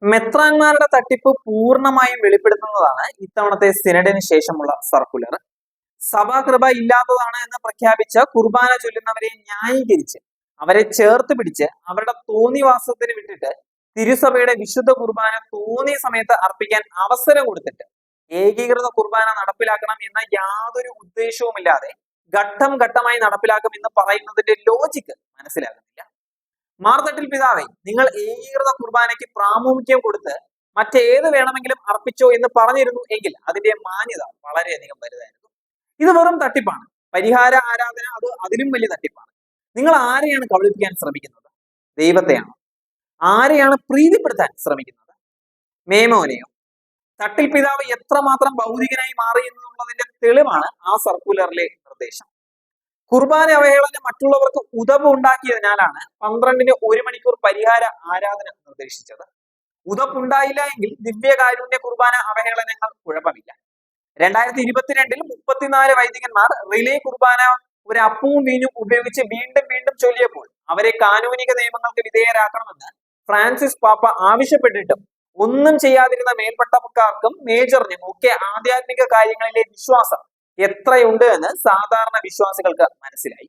മെത്രാന്മാരുടെ തട്ടിപ്പ് പൂർണ്ണമായും വെളിപ്പെടുത്തുന്നതാണ് ഇത്തവണത്തെ സിനഡിന് ശേഷമുള്ള സർക്കുലർ. സഭാകൃപ ഇല്ലാത്തതാണ് എന്ന് പ്രഖ്യാപിച്ച കുർബാന ചൊല്ലുന്നവരെ ന്യായീകരിച്ച് അവരെ ചേർത്ത് പിടിച്ച് അവരുടെ തോന്നിവാസത്തിന് വിട്ടിട്ട് തിരുസഭയുടെ വിശുദ്ധ കുർബാന തോന്നിയ സമയത്ത് അർപ്പിക്കാൻ അവസരം കൊടുത്തിട്ട് ഏകീകൃത കുർബാന നടപ്പിലാക്കണം എന്ന യാതൊരു ഉദ്ദേശവുമില്ലാതെ ഘട്ടം ഘട്ടമായി നടപ്പിലാക്കും എന്ന് പറയുന്നതിന്റെ ലോജിക്ക് മനസ്സിലാകുന്നില്ല. മാർത്തട്ടിൽ പിതാവേ, നിങ്ങൾ ഏകീകൃത കുർബാനയ്ക്ക് പ്രാമുഖ്യം കൊടുത്ത് മറ്റേത് വേണമെങ്കിലും അർപ്പിച്ചോ എന്ന് പറഞ്ഞിരുന്നു എങ്കിൽ അതിന്റെ മാന്യത വളരെയധികം വലുതായിരുന്നു. ഇത് വെറും തട്ടിപ്പാണ്. പരിഹാര ആരാധന അത് അതിലും വലിയ തട്ടിപ്പാണ്. നിങ്ങൾ ആരെയാണ് കബളിപ്പിക്കാൻ ശ്രമിക്കുന്നത്? ദൈവത്തെയാണോ? ആരെയാണ് പ്രീതിപ്പെടുത്താൻ ശ്രമിക്കുന്നത്? മേമോനെയോ? തട്ടിൽ പിതാവ് എത്രമാത്രം ഭൗതികനായി മാറി എന്നുള്ളതിന്റെ തെളിവാണ് ആ സർക്കുലറിലെ നിർദ്ദേശം. കുർബാന അവഹേളനം മറ്റുള്ളവർക്ക് ഉതവ് ഉണ്ടാക്കിയതിനാലാണ് 12-ന് 1 മണിക്കൂർ പരിഹാര ആരാധന നിർദ്ദേശിച്ചത്. ഉതപ്പുണ്ടായില്ല എങ്കിൽ ദിവ്യകാരുണ്യ കുർബാന അവഹേളനങ്ങൾ കുഴപ്പമില്ല. 2022-ൽ 34 വൈദികന്മാർ റിലേ കുർബാന ഒരു അപ്പവും വീഞ്ഞും ഉപയോഗിച്ച് വീണ്ടും വീണ്ടും ചൊല്ലിയപ്പോൾ അവരെ കാനൂനിക നിയമങ്ങൾക്ക് വിധേയരാക്കണമെന്ന് ഫ്രാൻസിസ് പാപ്പ ആവശ്യപ്പെട്ടിട്ടും ഒന്നും ചെയ്യാതിരുന്ന മേൽപ്പട്ടക്കാർക്കും മേജറിനും ഒക്കെ ആധ്യാത്മിക കാര്യങ്ങളിലെ വിശ്വാസം എത്രയുണ്ട് എന്ന് സാധാരണ വിശ്വാസികൾക്ക് മനസ്സിലായി.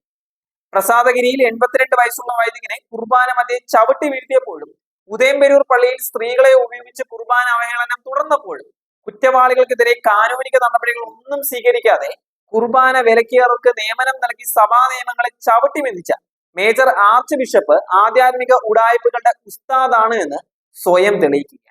പ്രസാദഗിരിയിൽ 82 വയസ്സുള്ള വൈദികനെ കുർബാന മധ്യേ ചവിട്ടി വീഴ്ത്തിയപ്പോഴും ഉദയംപെരൂർ പള്ളിയിൽ സ്ത്രീകളെ ഉപയോഗിച്ച് കുർബാന അവഹേളനം തുടർന്നപ്പോഴും കുറ്റവാളികൾക്കെതിരെ കാനൂനിക നടപടികൾ ഒന്നും സ്വീകരിക്കാതെ കുർബാന വിലക്കിയവർക്ക് നിയമനം നൽകി സഭാ നിയമങ്ങളെ ചവിട്ടി മെതിച്ച മേജർ ആർച്ച് ബിഷപ്പ് ആധ്യാത്മിക ഉടായ്പകളുടെ ഉസ്താദാണ് എന്ന് സ്വയം തെളിയിക്കുക.